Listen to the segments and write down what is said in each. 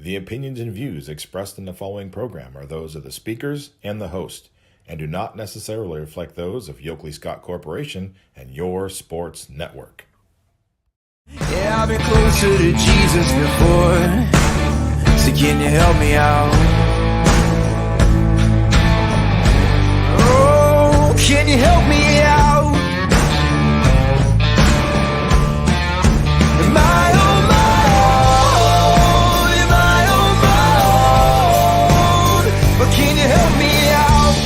The opinions and views expressed in the following program are those of the speakers and the host, and do not necessarily reflect those of Yoakley Scott Corporation and your sports network. Yeah, I've been closer to Jesus before, so can you help me out? Oh, can you help me out? Am I on my own? Am I on my own? But can you help me out?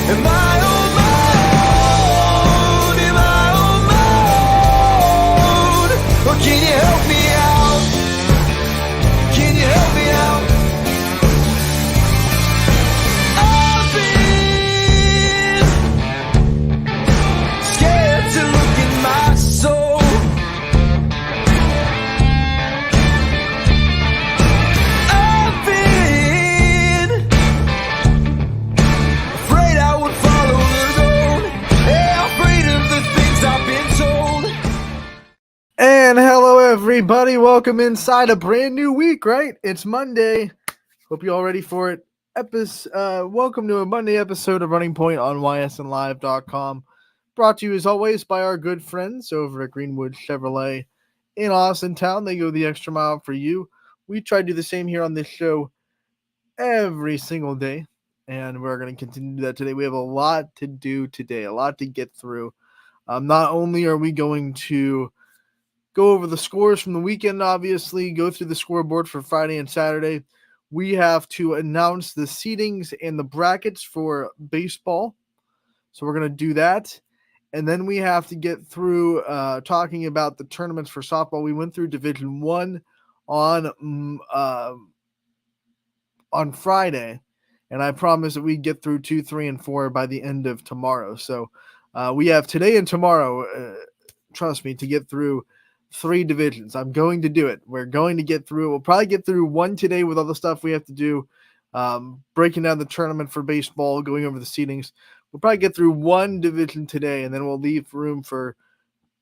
Am I on my own? Am I on my own? Or can you help me out? Can you help me out? I've been scared to look in my soul. I've been afraid I would follow the road. Yeah, afraid of the things I've been told. And hello, everybody. Welcome inside a brand new week, right? It's Monday. Hope you're all ready for it. Welcome to a Monday episode of Running Point on ysnlive.com. Brought to you, as always, by our good friends over at Greenwood Chevrolet in Austintown. They go the extra mile for you. We try to do the same here on this show every single day, and we're going to continue to do that today. We have a lot to do today, a lot to get through. Not only are we going to go over the scores from the weekend, obviously, go through the scoreboard for Friday and Saturday, we have to announce the seedings and the brackets for baseball. So we're going to do that. And then we have to get through talking about the tournaments for softball. We went through Division I on Friday, and I promised that we'd get through 2, 3, and 4 by the end of tomorrow. So we have today and tomorrow, trust me, to get through 3 divisions. I'm going to do it. We're going to get through. We'll probably get through 1 today with all the stuff we have to do, breaking down the tournament for baseball, going over the seedings. We'll probably get through 1 division today, and then we'll leave room for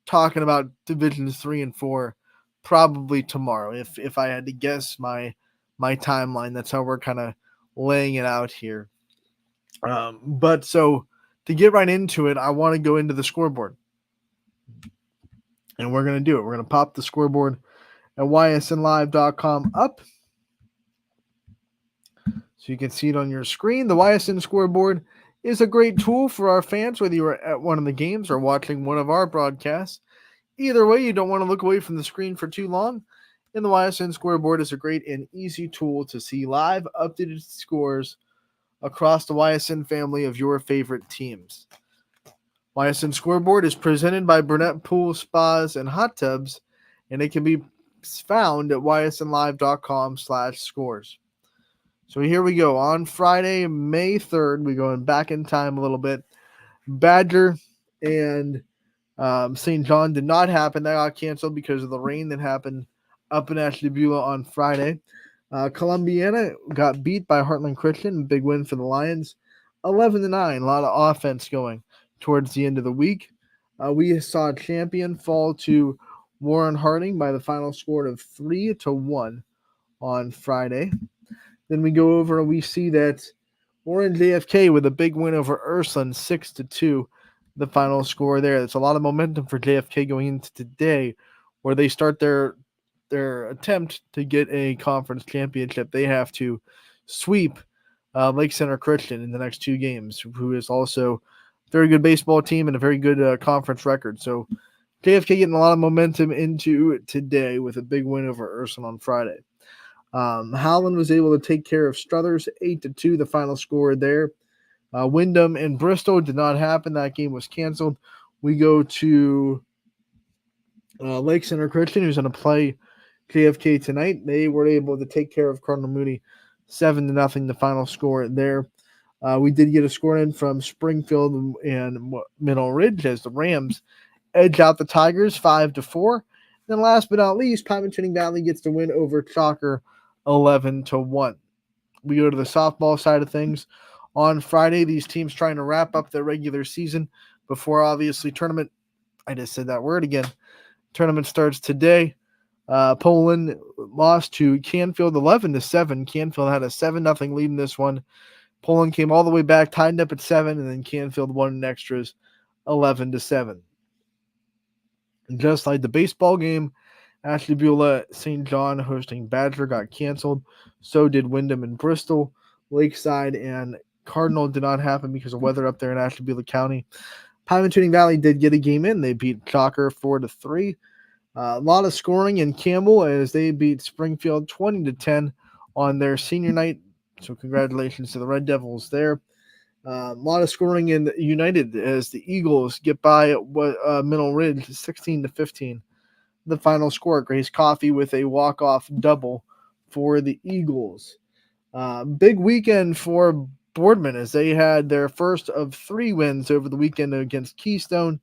talking about divisions 3 and 4 probably tomorrow. If I had to guess my timeline, that's how we're kind of laying it out here. But so to get right into it, I want to go into the scoreboard. And we're going to do it. We're going to pop the scoreboard at ysnlive.com up so you can see it on your screen. The YSN scoreboard is a great tool for our fans, whether you are at one of the games or watching one of our broadcasts. Either way, you don't want to look away from the screen for too long. And the YSN scoreboard is a great and easy tool to see live updated scores across the YSN family of your favorite teams. YSN Scoreboard is presented by Burnett Pool, Spas, and Hot Tubs, and it can be found at ysnlive.com/scores. So here we go. On Friday, May 3rd, we're going back in time a little bit. Badger and St. John did not happen. That got canceled because of the rain that happened up in Ashtabula on Friday. Columbiana got beat by Heartland Christian. Big win for the Lions. 11-9. A lot of offense going towards the end of the week. We saw Champion fall to Warren Harding by the final score of 3-1 on Friday. Then we go over and we see that Warren JFK with a big win over Ursuline, 6-2, the final score there. There's a lot of momentum for JFK going into today, where they start their attempt to get a conference championship. They have to sweep Lake Center Christian in the next 2 games, who is also very good baseball team and a very good conference record. So JFK getting a lot of momentum into today with a big win over Ursuline on Friday. Howland was able to take care of Struthers, 8-2, the final score there. Wyndham and Bristol did not happen. That game was canceled. We go to Lake Center Christian, who's going to play JFK tonight. They were able to take care of Cardinal Mooney, 7-0, the final score there. We did get a score in from Springfield and Middle Ridge as the Rams edge out the Tigers 5-4. Then last but not least, Pymatuning Valley gets the win over Chalker 11-1. We go to the softball side of things. On Friday, these teams trying to wrap up their regular season before obviously tournament. I just said that word again. Tournament starts today. Poland lost to Canfield 11-7. Canfield had a 7-0 lead in this one. Poland came all the way back, tied up at 7, and then Canfield won in extras 11-7. Just like the baseball game, Ashtabula St. John hosting Badger got canceled. So did Wyndham and Bristol. Lakeside and Cardinal did not happen because of weather up there in Ashtabula County. Pymatuning Valley did get a game in. They beat Chalker 4-3. A lot of scoring in Campbell as they beat Springfield 20-10 on their senior night. So congratulations to the Red Devils there. A lot of scoring in United as the Eagles get by Middle Ridge 16-15. The final score, Grace Coffey with a walk-off double for the Eagles. Big weekend for Boardman as they had their first of 3 wins over the weekend against Keystone,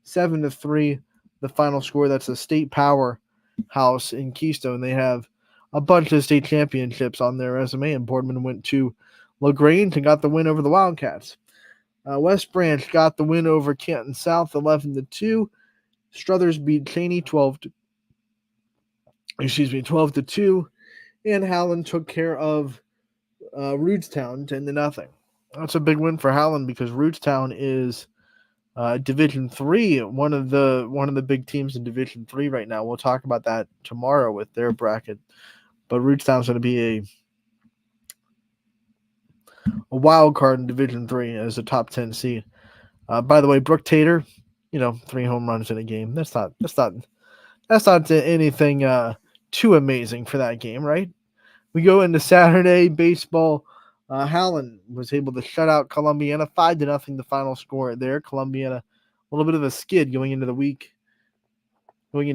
7-3. The final score, that's a state powerhouse in Keystone. They have a bunch of state championships on their resume, and Boardman went to LaGrange and got the win over the Wildcats. West Branch got the win over Canton South 11-2. Struthers beat Cheney 12-2. And Howland took care of Rootstown 10-0. That's a big win for Howland because Rootstown is Division 3, one of the big teams in Division 3 right now. We'll talk about that tomorrow with their bracket. But Rootstown's going to be a wild card in Division 3 as a top 10 seed. By the way, Brooke Tater, 3 home runs in a game. That's not anything too amazing for that game, right? We go into Saturday baseball. Howland was able to shut out Columbiana 5-0. The final score there. Columbiana, a little bit of a skid going into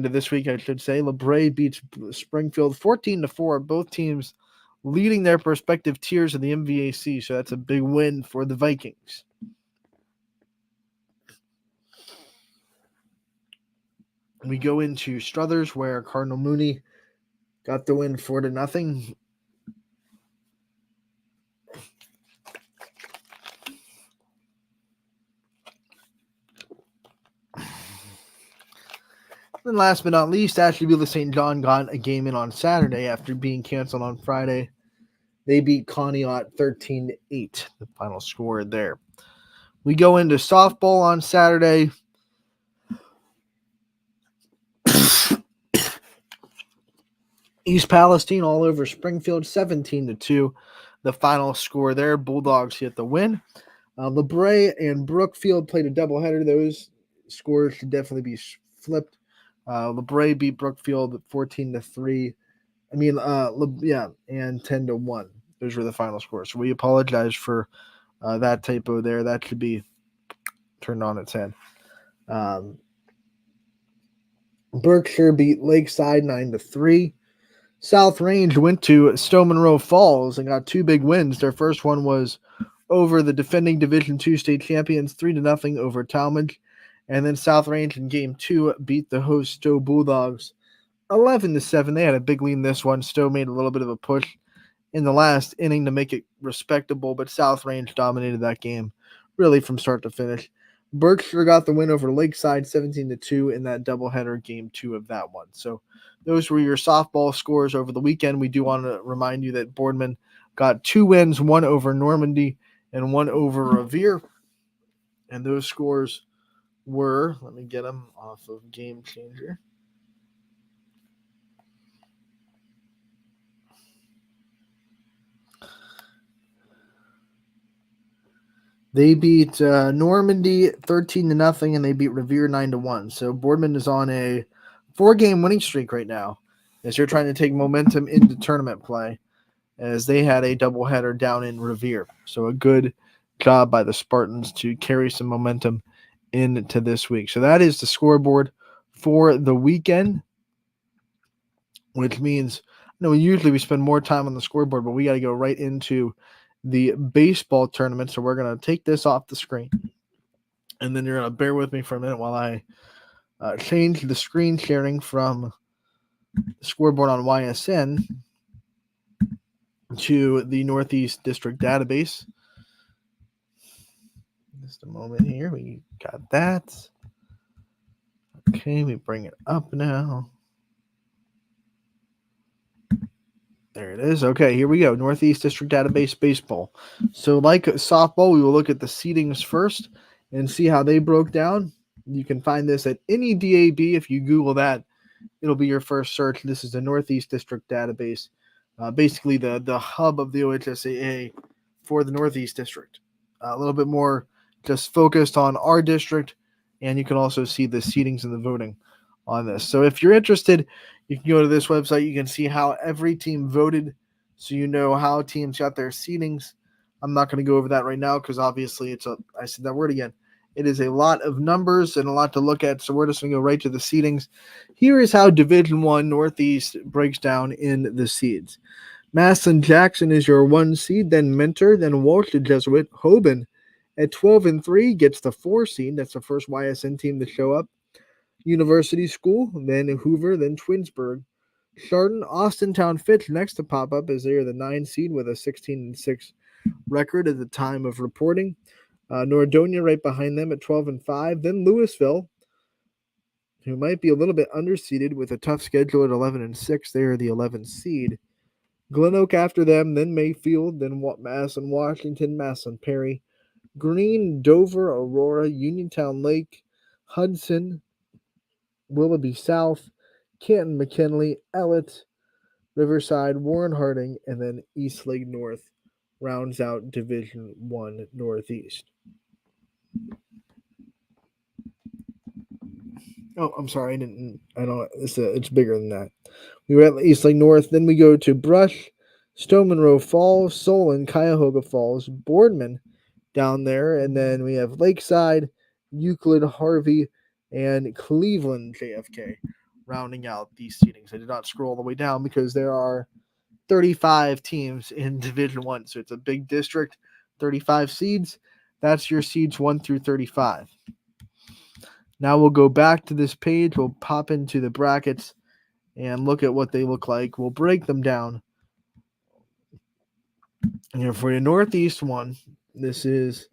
this week, I should say. LeBray beats Springfield 14-4. Both teams leading their respective tiers of the MVAC, so that's a big win for the Vikings. We go into Struthers, where Cardinal Mooney got the win 4-0. And last but not least, Ashtabula St. John got a game in on Saturday after being canceled on Friday. They beat Conneaut 13-8, the final score there. We go into softball on Saturday. East Palestine all over Springfield 17-2, the final score there. Bulldogs get the win. LeBray and Brookfield played a doubleheader. Those scores should definitely be flipped. LeBray beat Brookfield 14-3. And 10-1. Those were the final scores. So we apologize for that typo there. That should be turned on its head. Berkshire beat Lakeside 9-3. South Range went to Stowe Monroe Falls and got 2 big wins. Their first one was over the defending Division II state champions, 3-0 over Talmadge. And then South Range in Game 2 beat the host Stowe Bulldogs 11-7. They had a big lead in this one. Stowe made a little bit of a push in the last inning to make it respectable, but South Range dominated that game really from start to finish. Berkshire got the win over Lakeside 17-2 in that doubleheader Game 2 of that one. So those were your softball scores over the weekend. We do want to remind you that Boardman got 2 wins, one over Normandy and one over Revere. And those scores were, let me get them off of Game Changer. They beat Normandy 13-0, and they beat Revere 9-1. So Boardman is on a 4-game winning streak right now as they're trying to take momentum into tournament play, as they had a doubleheader down in Revere. So a good job by the Spartans to carry some momentum into this week. So that is the scoreboard for the weekend, which means, usually we spend more time on the scoreboard, but we got to go right into the baseball tournament. So we're going to take this off the screen, and then you're going to bear with me for a minute while I change the screen sharing from the scoreboard on YSN to the Northeast District database. Just a moment here. We got that. Okay, we bring it up now. There it is. Okay, here we go. Northeast District Database Baseball. So, like softball, we will look at the seedings first and see how they broke down. You can find this at any DAB. If you Google that, it'll be your first search. This is the Northeast District Database, basically the hub of the OHSAA for the Northeast District. A little bit more just focused on our district, and you can also see the seedings and the voting on this. So if you're interested, you can go to this website. You can see how every team voted, so you know how teams got their seedings. I'm not going to go over that right now because obviously I said that word again. It is a lot of numbers and a lot to look at, so we're just going to go right to the seedings. Here is how Division I Northeast breaks down in the seeds. Massillon Jackson is your 1 seed, then Mentor, then Walsh the Jesuit. Hoban at 12-3 gets the 4 seed. That's the first YSN team to show up. University School, then Hoover, then Twinsburg. Chardon, Austintown Fitch next to pop up as they are the 9 seed with a 16-6 record at the time of reporting. Nordonia right behind them at 12-5. Then Louisville, who might be a little bit underseeded with a tough schedule at 11-6. They are the 11th seed. Glen Oak after them, then Mayfield, then Massillon Washington, Massillon Perry, Greene, Dover, Aurora, Uniontown Lake, Hudson, Willoughby South, Canton McKinley, Ellett, Riverside, Warren Harding, and then Eastlake North rounds out Division I Northeast. Oh, I'm sorry. It's bigger than that. We were at Eastlake North. Then we go to Brush, Stone Monroe Falls, Solon, Cuyahoga Falls, Boardman down there. And then we have Lakeside, Euclid, Harvey, and Cleveland JFK rounding out these seedings. I did not scroll all the way down because there are 35 teams in Division I. So it's a big district, 35 seeds. That's your seeds 1 through 35. Now we'll go back to this page. We'll pop into the brackets and look at what they look like. We'll break them down. And here for the Northeast one, this is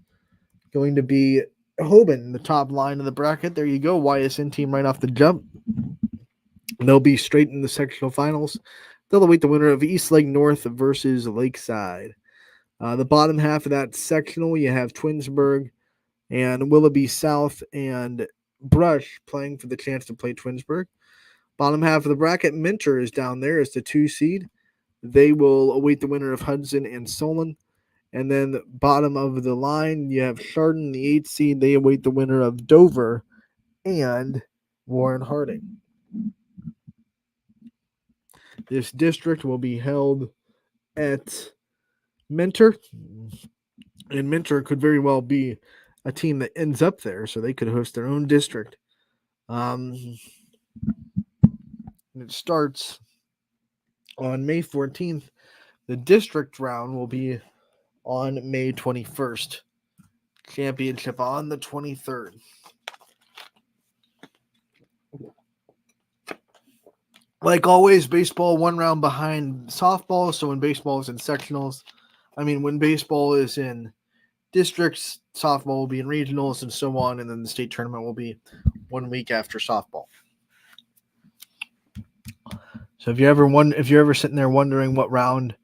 going to be Hoban, the top line of the bracket. There you go. YSN team right off the jump. They'll be straight in the sectional finals. They'll await the winner of Eastlake North versus Lakeside. The bottom half of that sectional, you have Twinsburg and Willoughby South and Brush playing for the chance to play Twinsburg. Bottom half of the bracket, Mentor is down there as the 2 seed. They will await the winner of Hudson and Solon. And then the bottom of the line, you have Chardon, the 8 seed. They await the winner of Dover and Warren Harding. This district will be held at Mentor. And Mentor could very well be a team that ends up there, so they could host their own district. And it starts on May 14th. The district round will be on May 21st. Championship on the 23rd. Like always, baseball 1 round behind softball. So when baseball is in sectionals, when baseball is in districts, softball will be in regionals and so on, and then the state tournament will be 1 week after softball. So if you're ever sitting there wondering what round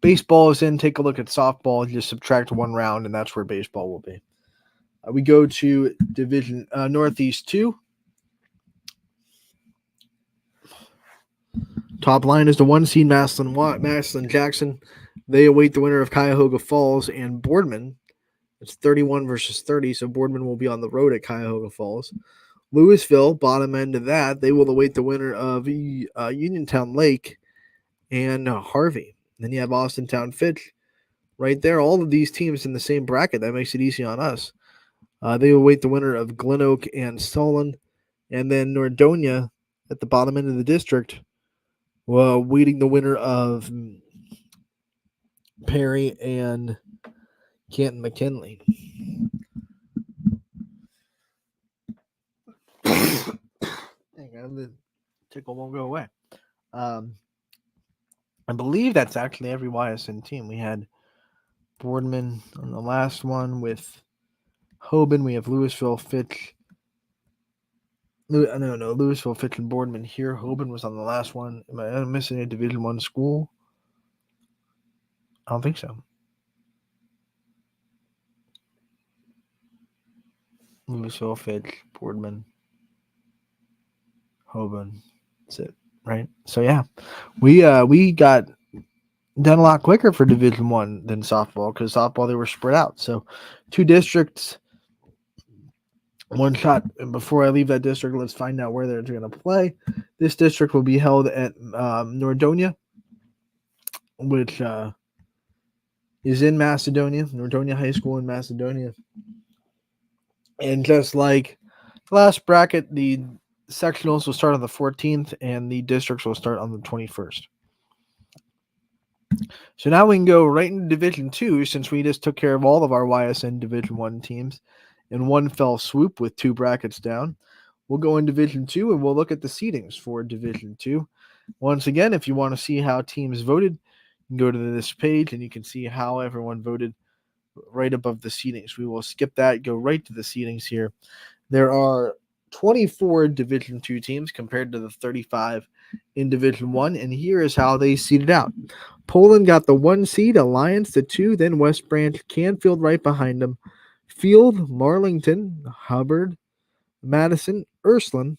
baseball is in, take a look at softball. Just subtract 1 round, and that's where baseball will be. We go to Division Northeast 2. Top line is the 1 seed Massillon Jackson. They await the winner of Cuyahoga Falls and Boardman. It's 31 versus 30, so Boardman will be on the road at Cuyahoga Falls. Louisville, bottom end of that, they will await the winner of Uniontown Lake and Harvey. Then you have Austintown Fitch right there. All of these teams in the same bracket. That makes it easy on us. They await the winner of Glen Oak and Solon. And then Nordonia at the bottom end of the district, waiting the winner of Perry and Canton McKinley. The tickle won't go away. I believe that's actually every YSN team. We had Boardman on the last one with Hoban. We have Louisville, Fitch. Louisville, Fitch, and Boardman here. Hoban was on the last one. Am I missing a Division I school? I don't think so. Louisville, Fitch, Boardman, Hoban. That's it, right? So yeah, we got done a lot quicker for Division One than softball because softball they were spread out. So 2 districts, 1 shot. And before I leave that district, let's find out where they're going to play. This district will be held at Nordonia, which is in Macedonia, Nordonia High School in Macedonia. And just like the last bracket, the sectionals will start on the 14th and the districts will start on the 21st. So now we can go right into Division 2 since we just took care of all of our YSN Division 1 teams in one fell swoop with 2 brackets down. We'll go in Division 2 and we'll look at the seedings for Division 2. Once again, if you want to see how teams voted, you can go to this page and you can see how everyone voted right above the seedings. We will skip that, go right to the seedings here. There are 24 Division 2 teams compared to the 35 in Division 1, and here is how they seeded out. Poland got the 1 seed, Alliance the 2, then West Branch, Canfield right behind them, Field, Marlington, Hubbard, Madison, Ursuline.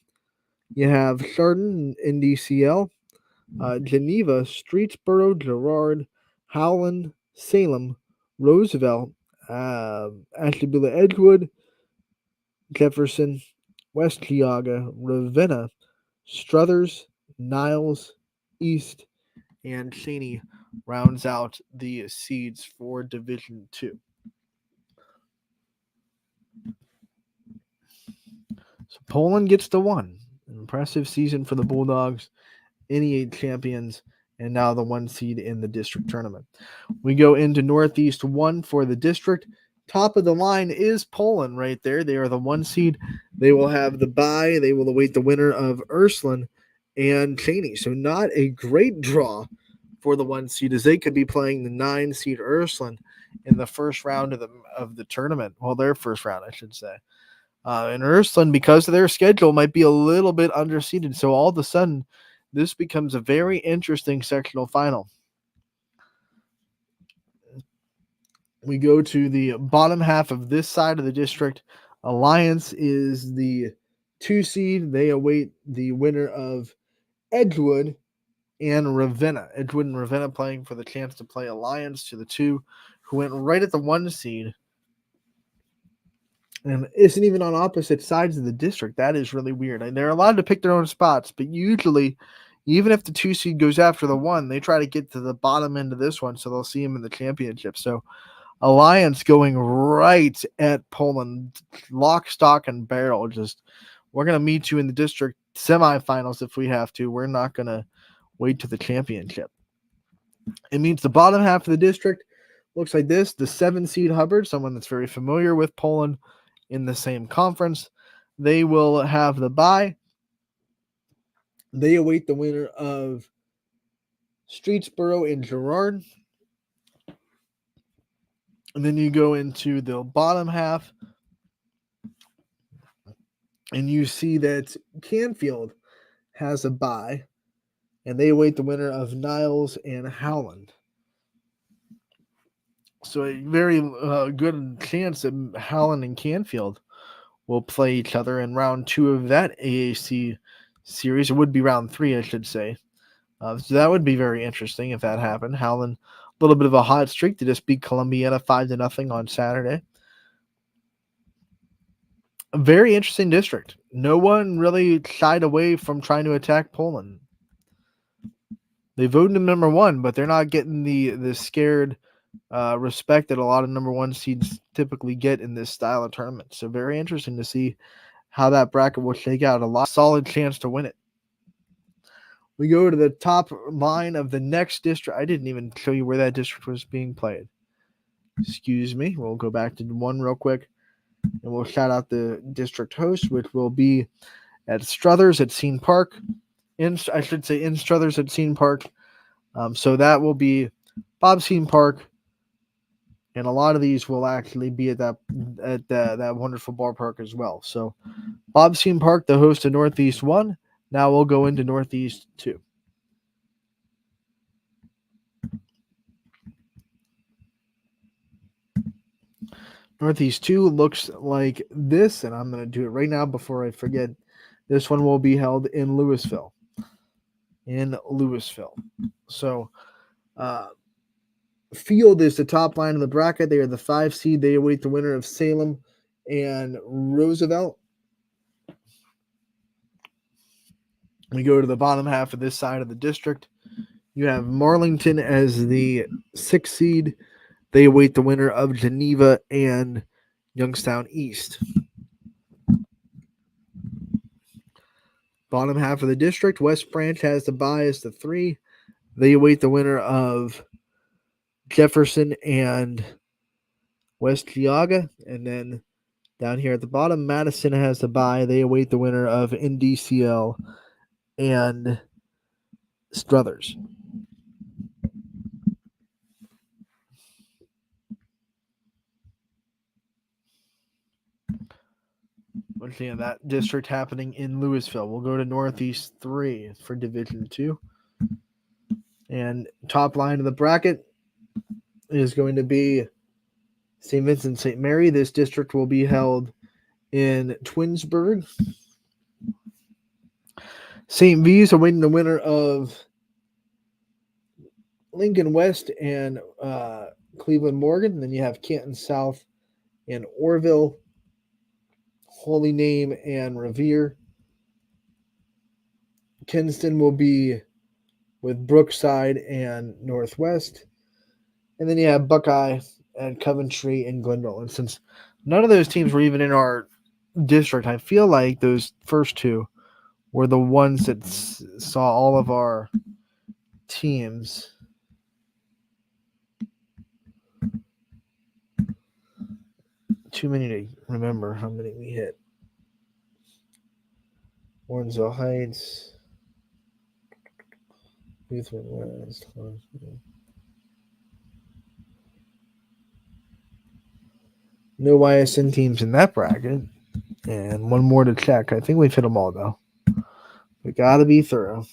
You have Chardon, NDCL, Geneva, Streetsboro, Girard, Howland, Salem, Roosevelt, Ashtabula, Edgewood, Jefferson, West Geauga, Ravenna, Struthers, Niles, East, and Cheney rounds out the seeds for Division 2. So Poland gets the 1. An impressive season for the Bulldogs, NE8 champions, and now the 1 seed in the district tournament. We go into Northeast 1 for the district. Top of the line is Poland right there. They are the 1 seed. They will have the bye. They will await the winner of Ursuline and Cheney. So not a great draw for the 1 seed, as they could be playing the 9 seed Ursuline in the first round of the tournament. Well, their first round, I should say. And Ursuline, because of their schedule, might be a little bit underseeded. So all of a sudden, this becomes a very interesting sectional final. We go to the bottom half of this side of the district. Alliance is the 2 seed. They await the winner of Edgewood and Ravenna. Edgewood and Ravenna playing for the chance to play Alliance to the 2, who went right at the 1 seed. And isn't even on opposite sides of the district. That is really weird. And they're allowed to pick their own spots, but usually, even if the 2 seed goes after the 1, they try to get to the bottom end of this one, so they'll see him in the championship. So Alliance going right at Poland, lock, stock, and barrel. Just, we're going to meet you in the district semifinals if we have to. We're not going to wait to the championship. It means the bottom half of the district looks like this. The 7 seed Hubbard, someone that's very familiar with Poland in the same conference. They will have the bye. They await the winner of Streetsboro and Girard. And then you go into the bottom half, and you see that Canfield has a bye, and they await the winner of Niles and Howland. So a very good chance that Howland and Canfield will play each other in round 2 of that AAC series. It would be round 3, I should say. So that would be very interesting if that happened. Howland, a little bit of a hot streak to just beat Columbiana 5-0 on Saturday. A very interesting district. No one really shied away from trying to attack Poland. They voted him number 1, but they're not getting the scared respect that a lot of number 1 seeds typically get in this style of tournament. So very interesting to see how that bracket will shake out. A lot solid chance to win it. We go to the top line of the next district. I didn't even show you where that district was being played. Excuse me. We'll go back to 1 real quick, and we'll shout out the district host, which will be at Struthers at Scene Park. In Struthers at Scene Park. So that will be Bob Scene Park, and a lot of these will actually be at that wonderful ballpark as well. So Bob Scene Park, the host of Northeast 1. Now we'll go into Northeast 2. Northeast 2 looks like this, and I'm going to do it right now before I forget. This one will be held in Louisville. So, Field is the top line of the bracket. They are the 5 seed. They await the winner of Salem and Roosevelt. We go to the bottom half of this side of the district. You have Marlington as the 6th seed. They await the winner of Geneva and Youngstown East. Bottom half of the district, West Branch has the bye as the 3. They await the winner of Jefferson and West Geauga. And then down here at the bottom, Madison has the bye. They await the winner of NDCL and Struthers. Looking at that district happening in Louisville. We'll go to Northeast 3 for Division 2. And top line of the bracket is going to be St. Vincent St. Mary. This district will be held in Twinsburg. St. V's awaiting the winner of Lincoln West and Cleveland Morgan. And then you have Canton South and Orville, Holy Name and Revere. Kinston will be with Brookside and Northwest. And then you have Buckeye and Coventry and Glenville. And since none of those teams were even in our district, I feel like those first two were the ones that saw all of our teams. Too many to remember how many we hit. Warrensville Heights, Lutheran West. No YSN teams in that bracket. And one more to check. I think we've hit them all, though. We got to be thorough.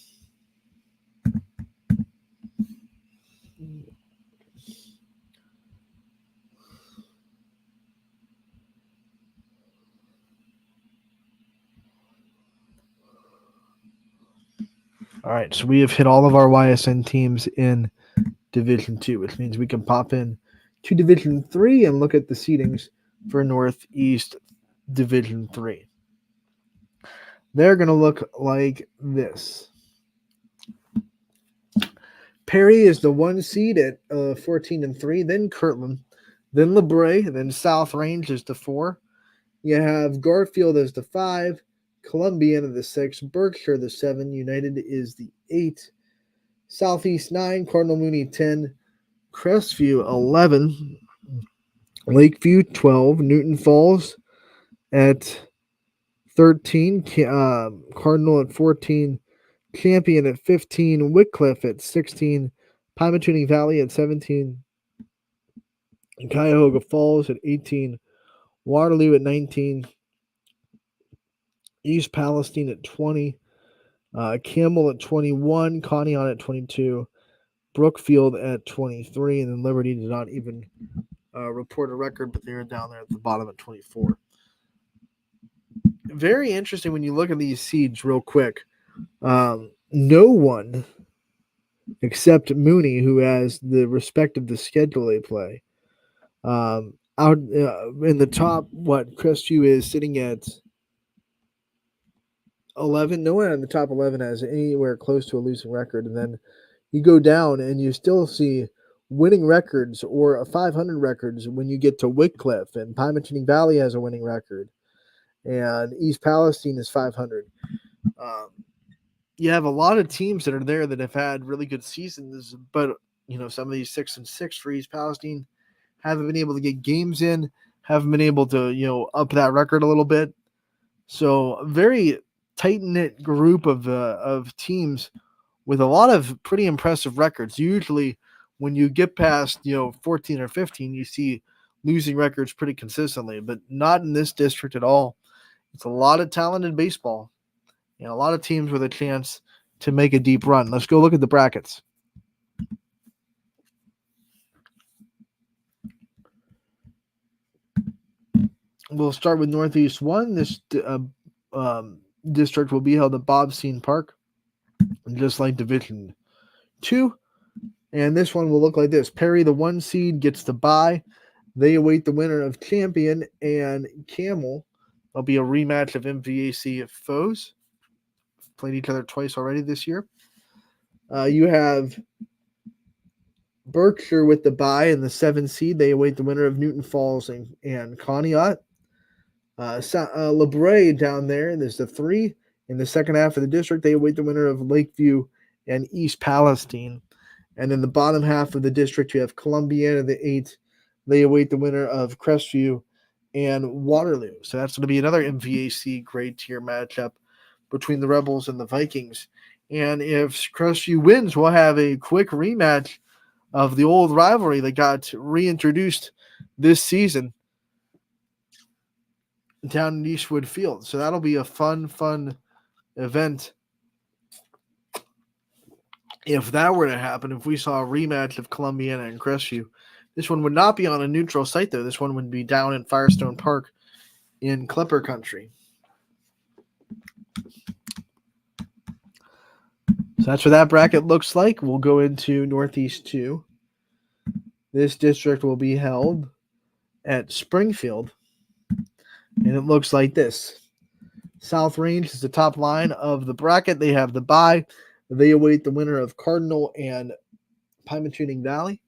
All right, so we have hit all of our YSN teams in Division 2, which means we can pop in to Division 3 and look at the seedings for Northeast Division 3. They're going to look like this. Perry is the 1 seed at 14-3, then Kirtland, then LeBray, then South Range is the 4. You have Garfield as the 5, Columbiana the 6, Berkshire the 7, United is the 8, Southeast 9, Cardinal Mooney 10, Crestview 11, Lakeview 12, Newton Falls at 13, Cardinal at 14, Champion at 15, Wycliffe at 16, Pymatuning Valley at 17, Cuyahoga Falls at 18, Waterloo at 19, East Palestine at 20, Campbell at 21, Conneaut at 22, Brookfield at 23, and then Liberty did not even report a record, but they're down there at the bottom at 24. Very interesting when you look at these seeds real quick. No one except Mooney, who has the respect of the schedule they play, out in the top, Crestview is sitting at 11. No one in the top 11 has anywhere close to a losing record. And then you go down and you still see winning records or 500 records when you get to Wycliffe, and Pymatuning Valley has a winning record, and East Palestine is 500. You have a lot of teams that are there that have had really good seasons, but some of these 6-6 for East Palestine haven't been able to get games in, haven't been able to up that record a little bit. So a very tight-knit group of teams with a lot of pretty impressive records. Usually when you get past 14 or 15, you see losing records pretty consistently, but not in this district at all. It's a lot of talented baseball. A lot of teams with a chance to make a deep run. Let's go look at the brackets. We'll start with Northeast 1. This district will be held at Bobstein Park, just like Division 2. And this one will look like this. Perry, the 1 seed, gets the bye. They await the winner of Champion and Camel. There'll be a rematch of MVAC foes. Played each other twice already this year. You have Berkshire with the bye and the 7 seed. They await the winner of Newton Falls and Conneaut. LeBray down there, there's the 3. In the second half of the district, they await the winner of Lakeview and East Palestine. And in the bottom half of the district, you have Columbiana, the 8. They await the winner of Crestview and Waterloo. So that's going to be another MVAC grade tier matchup between the Rebels and the Vikings. And if Crestview wins, we'll have a quick rematch of the old rivalry that got reintroduced this season down in Eastwood Field. So that'll be a fun event. If that were to happen, if we saw a rematch of Columbiana and Crestview, this one would not be on a neutral site, though. This one would be down in Firestone Park in Clipper Country. So that's what that bracket looks like. We'll go into Northeast 2. This district will be held at Springfield, and it looks like this. South Range is the top line of the bracket. They have the bye. They await the winner of Cardinal and Pymatuning Valley.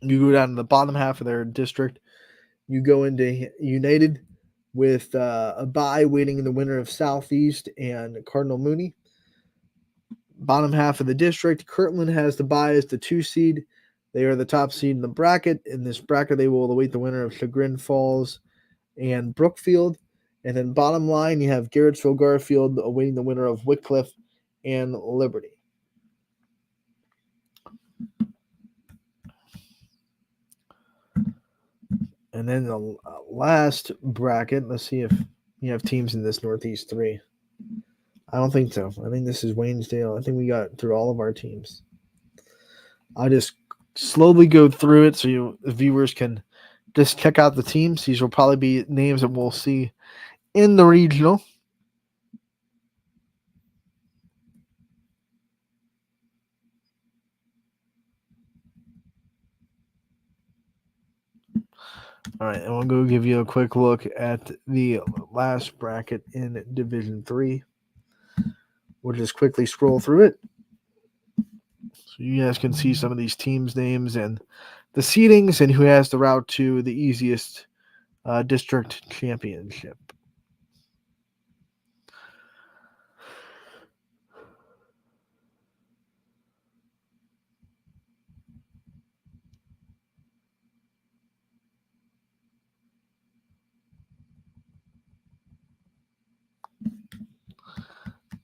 You go down to the bottom half of their district. You go into United with a bye waiting the winner of Southeast and Cardinal Mooney. Bottom half of the district, Kirtland has the bye as the 2 seed. They are the top seed in the bracket. In this bracket, they will await the winner of Chagrin Falls and Brookfield. And then bottom line, you have Garrettsville Garfield awaiting the winner of Wycliffe and Liberty. And then the last bracket, let's see if you have teams in this Northeast 3. I don't think so. I think this is Waynesdale. I think we got through all of our teams. I'll just slowly go through it so the viewers can just check out the teams. These will probably be names that we'll see in the regional. All right, and we'll go give you a quick look at the last bracket in Division 3. We'll just quickly scroll through it so you guys can see some of these teams' names and the seedings and who has the route to the easiest district championship.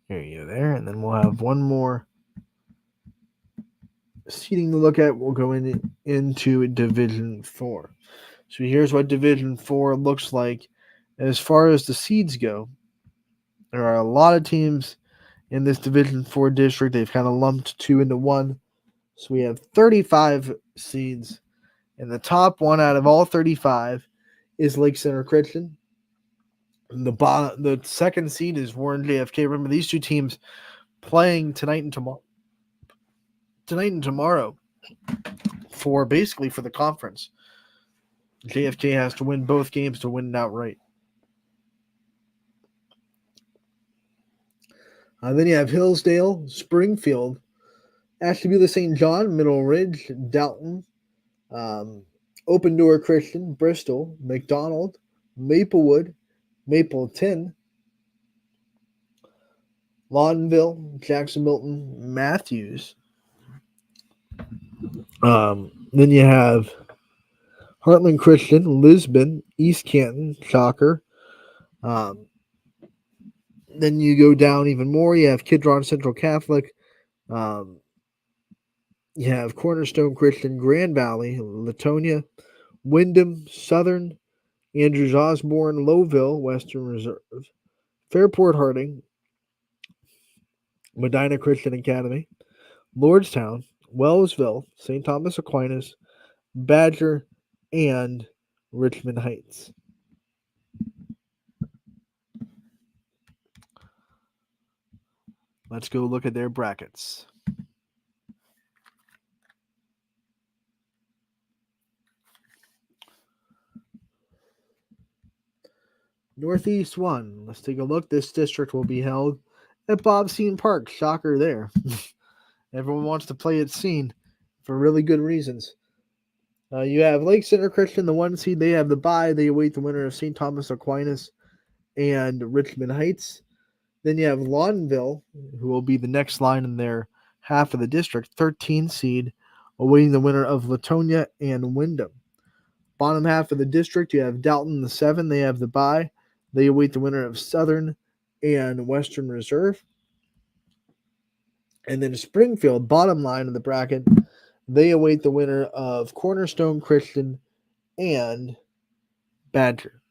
There you go there. And then we'll have one more seating to look at. We'll go into Division 4. So here's what Division 4 looks like. As far as the seeds go, there are a lot of teams in this Division 4 district. They've kind of lumped 2 into 1. So we have 35 seeds. And the top one out of all 35 is Lake Center Christian. The second seed is Warren JFK. Remember, these two teams playing tonight and tomorrow for the conference. JFK has to win both games to win it outright. Then you have Hillsdale, Springfield, Ashtabula St. John, Middle Ridge, Dalton, Open Door Christian, Bristol, McDonald, Maplewood, Mapleton, Laudonville, Jackson Milton, Matthews. Then you have Heartland Christian, Lisbon, East Canton, Shocker. Then you go down even more. You have Kidron Central Catholic. You have Cornerstone Christian, Grand Valley, Latonia, Wyndham, Southern, Andrews Osborne, Lowville, Western Reserve, Fairport Harding, Medina Christian Academy, Lordstown, Wellsville, St. Thomas Aquinas, Badger, and Richmond Heights. Let's go look at their brackets. Northeast 1. Let's take a look. This district will be held at Bob Scene Park. Shocker there. Everyone wants to play at Scene for really good reasons. You have Lake Center Christian, the 1 seed. They have the bye. They await the winner of St. Thomas Aquinas and Richmond Heights. Then you have Laudonville, who will be the next line in their half of the district, 13 seed, awaiting the winner of Latonia and Wyndham. Bottom half of the district, you have Dalton, the 7. They have the bye. They await the winner of Southern and Western Reserve. And then Springfield, bottom line of the bracket, they await the winner of Cornerstone Christian and Badger.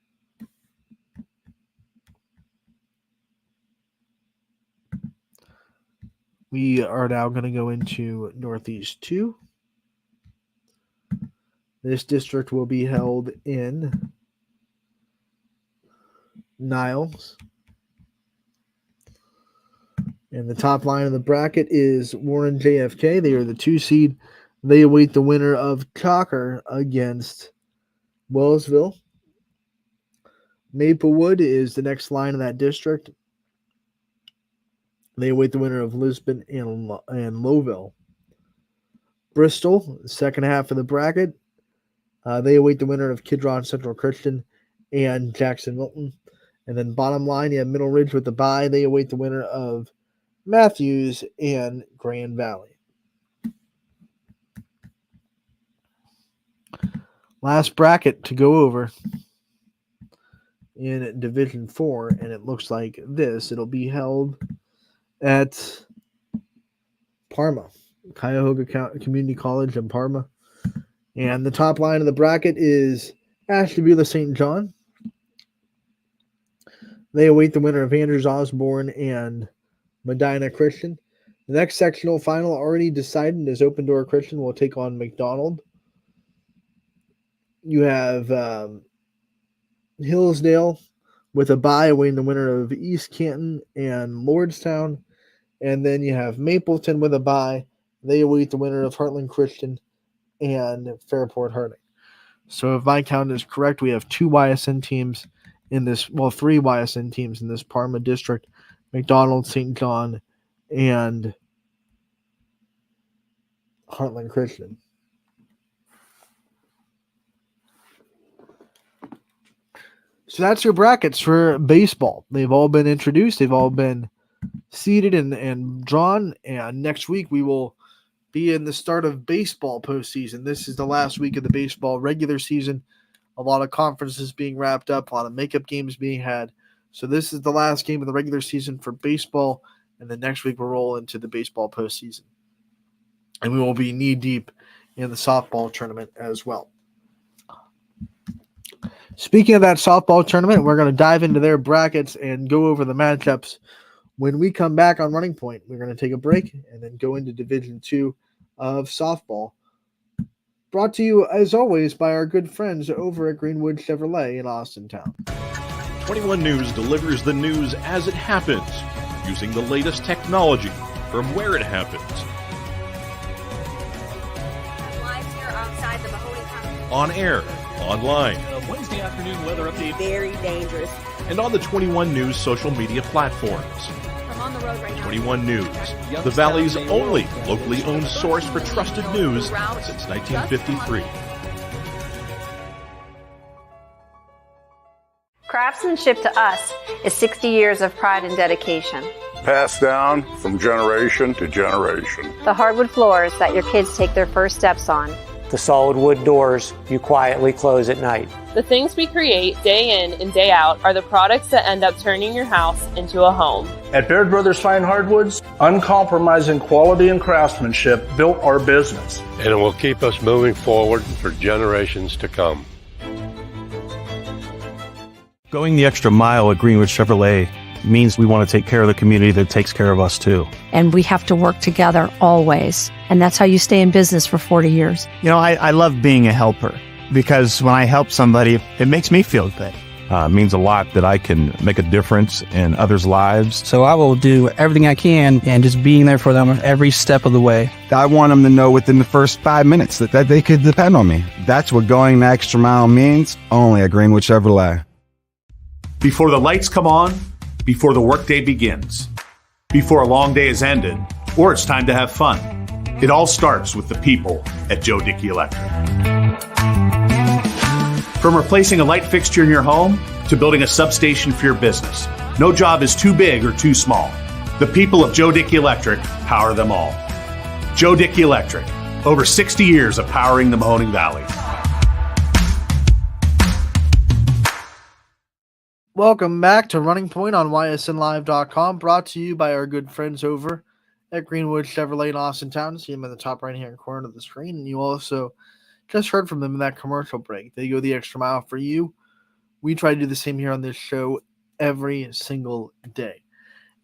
We are now going to go into Northeast 2. This district will be held in Niles. And the top line of the bracket is Warren JFK. They are the 2 seed. They await the winner of Cocker against Wellsville. Maplewood is the next line of that district. They await the winner of Lisbon and Lowville. Bristol, second half of the bracket. They await the winner of Kidron Central Christian and Jackson Milton. And then bottom line, you have Middle Ridge with the bye. They await the winner of Matthews and Grand Valley. Last bracket to go over in Division 4, and it looks like this. It'll be held at Parma, Cuyahoga Community College in Parma. And the top line of the bracket is Ashtabula St. John. They await the winner of Andrews Osborne and Medina Christian. The next sectional final already decided is Open Door Christian will take on McDonald. You have Hillsdale with a bye awaiting the winner of East Canton and Lordstown. And then you have Mapleton with a bye. They await the winner of Heartland Christian and Fairport Harding. So if my count is correct, we have 2 YSN teams in this, 3 YSN teams in this Parma district, McDonald, St. John, and Heartland Christian. So that's your brackets for baseball. They've all been introduced. They've all been seeded and drawn. And next week we will be in the start of baseball postseason. This is the last week of the baseball regular season. A lot of conferences being wrapped up, a lot of makeup games being had. So this is the last game of the regular season for baseball. And then next week we'll roll into the baseball postseason. And we will be knee deep in the softball tournament as well. Speaking of that softball tournament, we're going to dive into their brackets and go over the matchups. When we come back on Running Point, we're going to take a break and then go into Division 2 of softball. Brought to you, as always, by our good friends over at Greenwood Chevrolet in Austintown. 21 News delivers the news as it happens, using the latest technology from where it happens. Live here outside the Mahoney County. On air, online, Wednesday afternoon weather update. Very dangerous. and on the 21 News social media platforms. I'm on the road right now. 21 News, the Valley's only locally owned source for trusted news since 1953. Craftsmanship to us is 60 years of pride and dedication. Passed down from generation to generation. The hardwood floors that your kids take their first steps on. The solid wood doors you quietly close at night. The things we create day in and day out are the products that end up turning your house into a home. At Baird Brothers Fine Hardwoods, uncompromising quality and craftsmanship built our business. And it will keep us moving forward for generations to come. Going the extra mile at Greenwood Chevrolet means we want to take care of the community that takes care of us too. And we have to work together always. And that's how you stay in business for 40 years. You know, I love being a helper. because when I help somebody, it makes me feel good. It means a lot that I can make a difference in others' lives. So I will do everything I can and just being there for them every step of the way. I want them to know within the first 5 minutes that they could depend on me. That's what going the extra mile means, only at Greenwood Chevrolet. Before the lights come on, before the workday begins, before a long day is ended, or it's time to have fun. It all starts with the people at Joe Dickey Electric. From replacing a light fixture in your home to building a substation for your business, no job is too big or too small. The people of Joe Dickey Electric power them all. Joe Dickey Electric, over 60 years of powering the Mahoning Valley. Welcome back to Running Point on ysnlive.com, brought to you by our good friends over at Greenwood Chevrolet in Austintown. See them in the top right-hand corner of the screen, and you also just heard from them in that commercial break. They go the extra mile for you. We try to do the same here on this show every single day.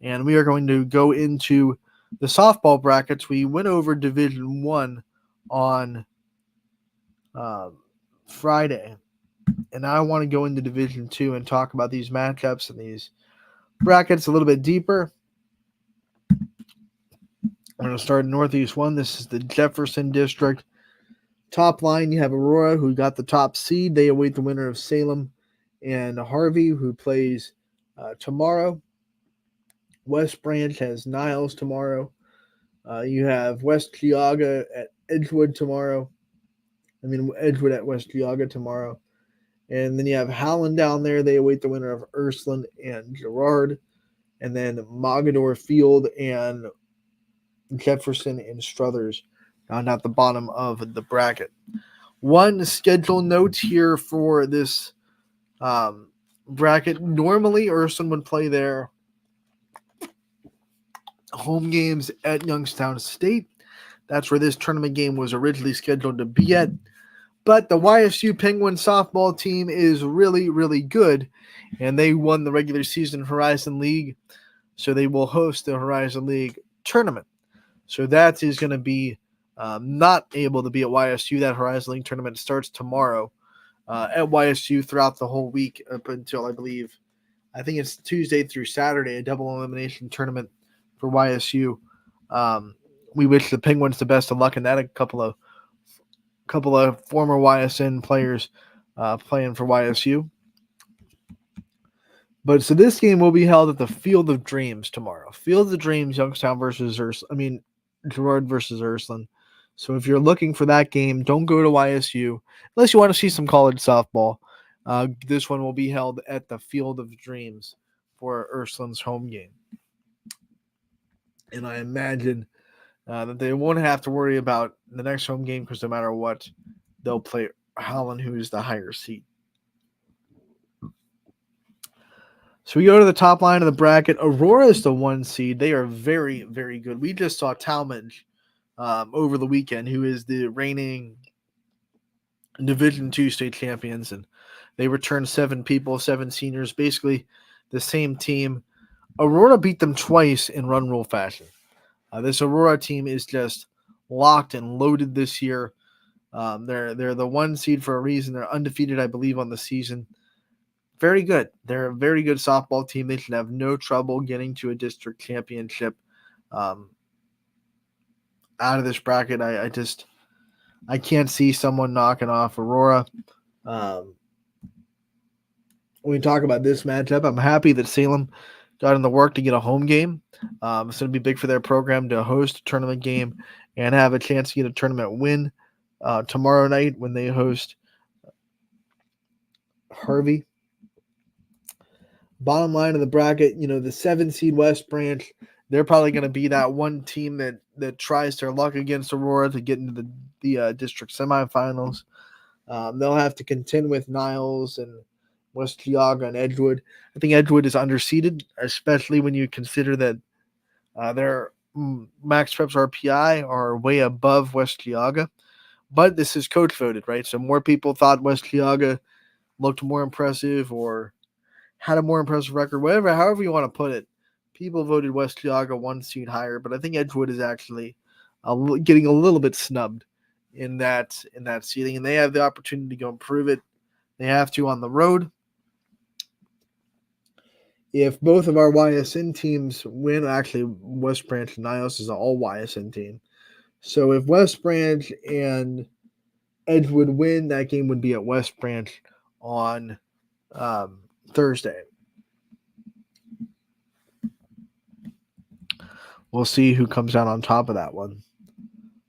And we are going to go into the softball brackets. We went over Division 1 on Friday. And now I want to go into Division 2 and talk about these matchups and these brackets a little bit deeper. I'm going to start in Northeast 1. This is the Jefferson District. Top line, you have Aurora, who got the top seed. They await the winner of Salem and Harvey, who plays tomorrow. West Branch has Niles tomorrow. You have West Geauga at Edgewood tomorrow. Edgewood at West Geauga tomorrow. And then you have Howland down there. They await the winner of Ursuline and Girard. And then Mogador Field and Jefferson and Struthers down at the bottom of the bracket. One schedule note here for this bracket. Normally, Ursuline would play their home games at Youngstown State. That's where this tournament game was originally scheduled to be at. But the YSU Penguin softball team is really, really good, and they won the regular season Horizon League, so they will host the Horizon League tournament. So that is going to be not able to be at YSU. That Horizon League tournament starts tomorrow at YSU throughout the whole week up until, I think it's Tuesday through Saturday, a double elimination tournament for YSU. We wish the Penguins the best of luck in that. A couple of former YSN players playing for YSU. But so this game will be held at the Field of Dreams tomorrow. Field of Dreams, Youngstown versus Girard versus Ursuline. So if you're looking for that game, don't go to YSU unless you want to see some college softball. This one will be held at the Field of Dreams for Ursuline's home game. And I imagine that they won't have to worry about the next home game because no matter what, they'll play Howland, who is the higher seed. So we go to the top line of the bracket. Aurora is the 1 seed. They are very, very good. We just saw Talmadge over the weekend, who is the reigning Division II state champions, and they returned 7 people, 7 seniors, basically the same team. Aurora beat them twice in run rule fashion. This Aurora team is just locked and loaded this year. They're the 1 seed for a reason. They're undefeated, I believe, on the season. Very good. They're a very good softball team. They should have no trouble getting to a district championship. Out of this bracket, I can't see someone knocking off Aurora. When we talk about this matchup, I'm happy that Salem got in the work to get a home game. It's going to be big for their program to host a tournament game and have a chance to get a tournament win tomorrow night when they host Harvey. Bottom line of the bracket, the 7 seed West Branch, they're probably going to be that one team that tries their luck against Aurora to get into the district semifinals. They'll have to contend with Niles and West Geauga and Edgewood. I think Edgewood is underseeded, especially when you consider that their max preps RPI are way above West Geauga. But this is coach voted, right? So more people thought West Geauga looked more impressive or had a more impressive record, however you want to put it. People voted West Geauga 1 seed higher, but I think Edgewood is actually getting a little bit snubbed in that seeding, and they have the opportunity to go improve it. They have to on the road. If both of our YSN teams win, actually West Branch and Niles is an all YSN team. So if West Branch and Edgewood win, that game would be at West Branch on Thursday. We'll see who comes out on top of that one.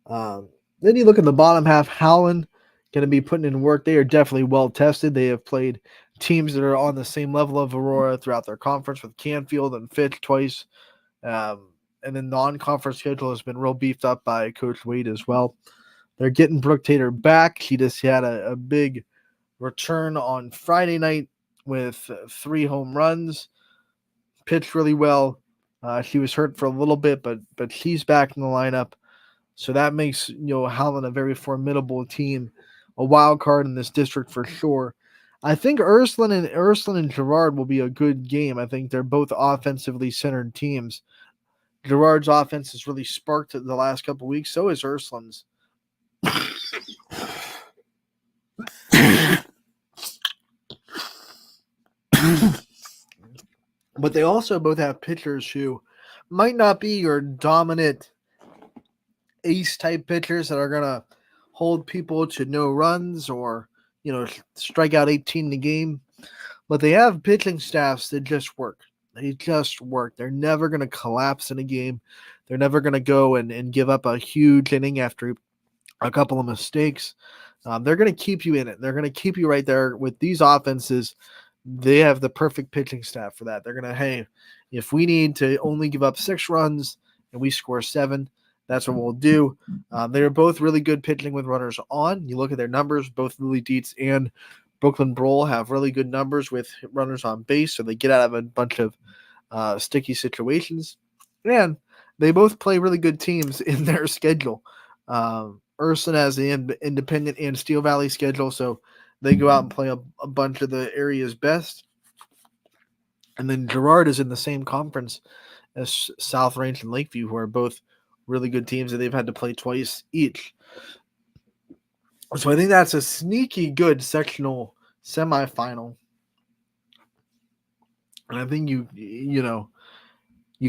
Then you look at the bottom half. Howland going to be putting in work. They are definitely well tested. They have played teams that are on the same level of Aurora throughout their conference with Canfield and Fitch twice. And the non-conference schedule has been real beefed up by Coach Wade as well. They're getting Brooke Tater back. She just had a big return on Friday night with 3 home runs. Pitched really well. She was hurt for a little bit, but she's back in the lineup. So that makes Howland a very formidable team, a wild card in this district for sure. I think Ursuline and Girard will be a good game. I think they're both offensively centered teams. Girard's offense has really sparked the last couple of weeks. So is Ursuline's. But they also both have pitchers who might not be your dominant ace-type pitchers that are going to hold people to no runs or, strike out 18 in a game. But they have pitching staffs that just work. They just work. They're never going to collapse in a game. They're never going to go and give up a huge inning after a couple of mistakes. They're going to keep you in it. They're going to keep you right there with these offenses. They have the perfect pitching staff for that. They're going to, hey, if we need to only give up 6 runs and we score 7, that's what we'll do. They're both really good pitching with runners on. You look at their numbers, both Lily Dietz and Brooklyn Brohl have really good numbers with runners on base, so they get out of a bunch of sticky situations. And they both play really good teams in their schedule. Ursuline has the independent and Steel Valley schedule, so they go out and play a bunch of the area's best. And then Girard is in the same conference as South Range and Lakeview, who are both really good teams that they've had to play twice each. So I think that's a sneaky good sectional semifinal. And I think you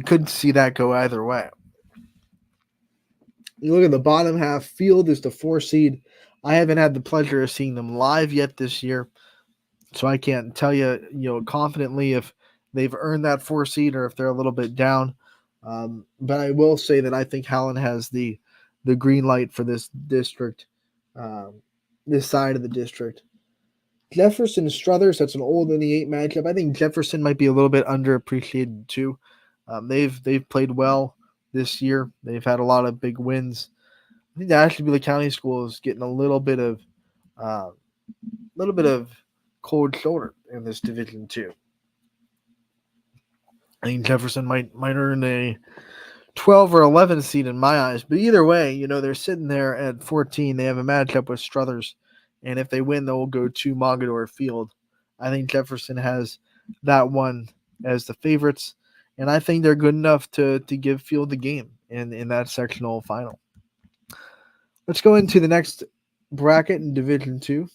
couldn't see that go either way. You look at the bottom half. Field is the 4 seed. I haven't had the pleasure of seeing them live yet this year, so I can't tell you, confidently if they've earned that 4 seed or if they're a little bit down. But I will say that I think Howland has the green light for this district, this side of the district. Jefferson Struthers, that's an old NE8 matchup. I think Jefferson might be a little bit underappreciated too. They've played well this year. They've had a lot of big wins. I think the Ashtabula County School is getting a little bit of cold shoulder in this Division 2. I think Jefferson might earn a 12 or 11 seed in my eyes. But either way, they're sitting there at 14. They have a matchup with Struthers. And if they win, they'll go to Mogador Field. I think Jefferson has that one as the favorites. And I think they're good enough to give Field the game in that sectional final. Let's go into the next bracket in Division 2.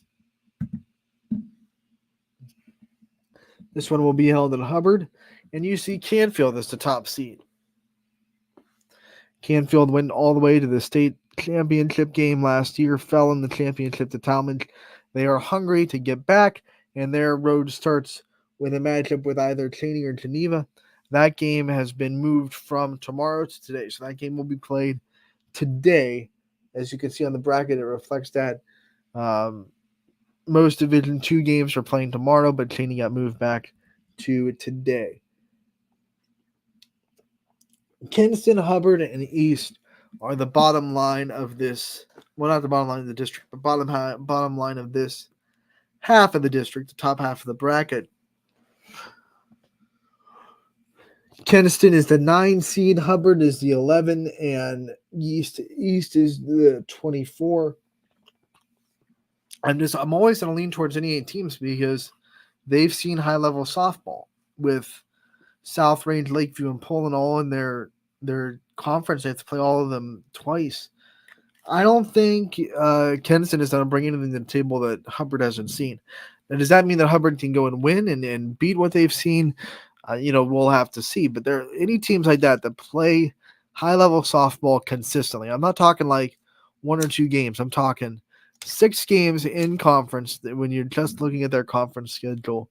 This one will be held in Hubbard. And you see Canfield as the top seed. Canfield went all the way to the state championship game last year, fell in the championship to Talmadge. They are hungry to get back, and their road starts with a matchup with either Cheney or Geneva. That game has been moved from tomorrow to today, so that game will be played today. As you can see on the bracket, it reflects that. Most Division 2 games are playing tomorrow, but Cheney got moved back to today. Kinston, Hubbard, and East are the bottom line of this. Well, not the bottom line of the district, but bottom line of this half of the district, the top half of the bracket. Kinston is the 9 seed, Hubbard is the 11, and East is the 24. I'm always going to lean towards any 8 teams because they've seen high-level softball with South Range, Lakeview, and Poland all in their conference. They have to play all of them twice. I don't think Kenson is going to bring anything to the table that Hubbard hasn't seen. Now, does that mean that Hubbard can go and win and beat what they've seen? We'll have to see. But there are any teams like that play high-level softball consistently. I'm not talking like 1 or 2 games. I'm talking 6 games in conference when you're just looking at their conference schedule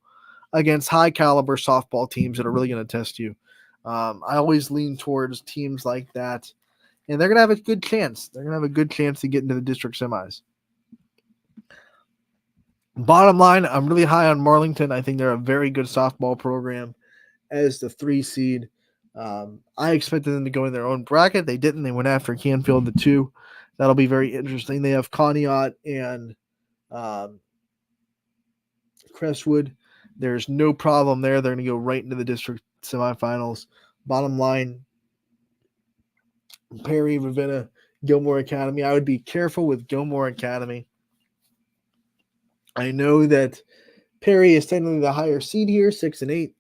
against high-caliber softball teams that are really going to test you. I always lean towards teams like that. And they're going to have a good chance. They're going to have a good chance to get into the district semis. Bottom line, I'm really high on Marlington. I think they're a very good softball program as the 3 seed. I expected them to go in their own bracket. They didn't. They went after Canfield, the 2. That'll be very interesting. They have Conneaut and Crestwood. There's no problem there. They're going to go right into the district semifinals. Bottom line, Perry, Ravenna, Gilmore Academy. I would be careful with Gilmore Academy. I know that Perry is technically the higher seed here, 6 and 8.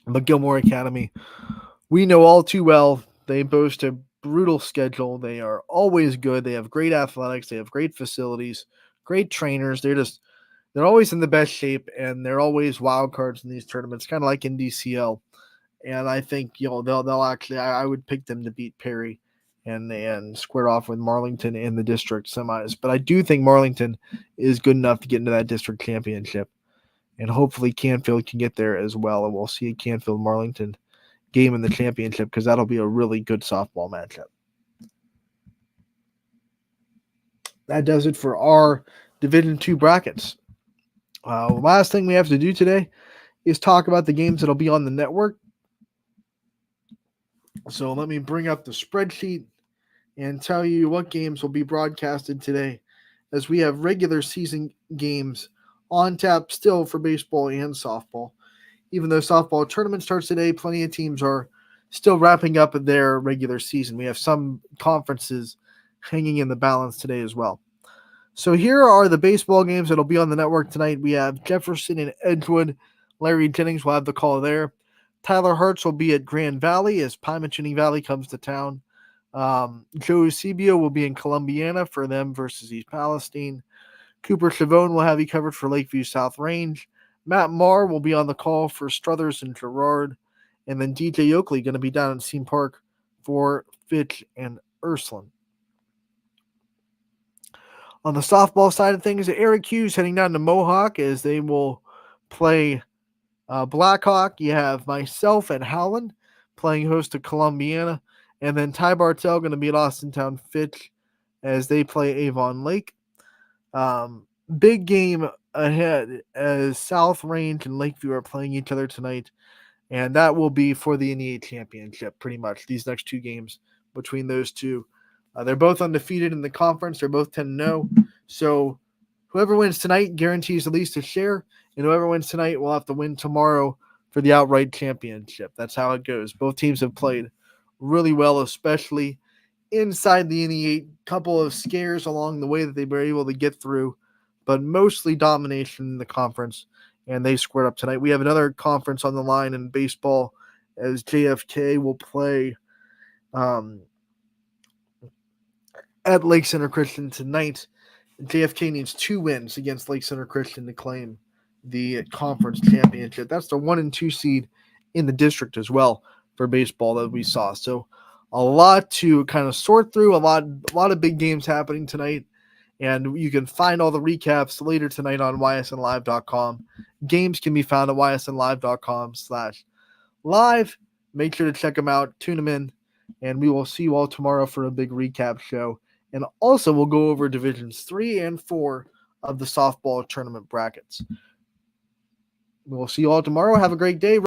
But Gilmore Academy, we know all too well, they boast a brutal schedule. They are always good. They have great athletics. They have great facilities, great trainers. They're always in the best shape, and they're always wild cards in these tournaments, kind of like in DCL. And I think they'll actually I would pick them to beat Perry and square off with Marlington in the district semis. But I do think Marlington is good enough to get into that district championship. And hopefully Canfield can get there as well. And we'll see a Canfield-Marlington game in the championship because that'll be a really good softball matchup. That does it for our Division II brackets. Last thing we have to do today is talk about the games that'll be on the network. So let me bring up the spreadsheet and tell you what games will be broadcasted today, as we have regular season games on tap still for baseball and softball. Even though softball tournament starts today, plenty of teams are still wrapping up their regular season. We have some conferences hanging in the balance today as well. So here are the baseball games that will be on the network tonight. We have Jefferson and Edgewood. Larry Jennings will have the call there. Tyler Hertz will be at Grand Valley as Pymachining Valley comes to town. Joe Eusebio will be in Columbiana for them versus East Palestine. Cooper Chavone will have you covered for Lakeview South Range. Matt Marr will be on the call for Struthers and Girard. And then DJ Oakley going to be down in Seam Park for Fitch and Ursuline. On the softball side of things, Eric Hughes heading down to Mohawk as they will play Blackhawk. You have myself and Howland playing host to Columbiana. And then Ty Bartell going to be at Austintown Fitch as they play Avon Lake. Big game ahead as South Range and Lakeview are playing each other tonight. And that will be for the NEA championship, pretty much, these next 2 games between those two. They're both undefeated in the conference. They're both 10-0. So whoever wins tonight guarantees at least a share. And whoever wins tonight will have to win tomorrow for the outright championship. That's how it goes. Both teams have played really well, especially inside the NE8. Couple of scares along the way that they were able to get through, but mostly domination in the conference, and they squared up tonight. We have another conference on the line in baseball as JFK will play at Lake Center Christian tonight. JFK needs 2 wins against Lake Center Christian to claim the conference championship. That's the 1 and 2 seed in the district as well for baseball that we saw. So a lot to kind of sort through, a lot of big games happening tonight. And you can find all the recaps later tonight on ysnlive.com. Games can be found at ysnlive.com/live. Make sure to check them out, tune them in, and we will see you all tomorrow for a big recap show. And also we'll go over divisions 3 and 4 of the softball tournament brackets. We'll see you all tomorrow. Have a great day.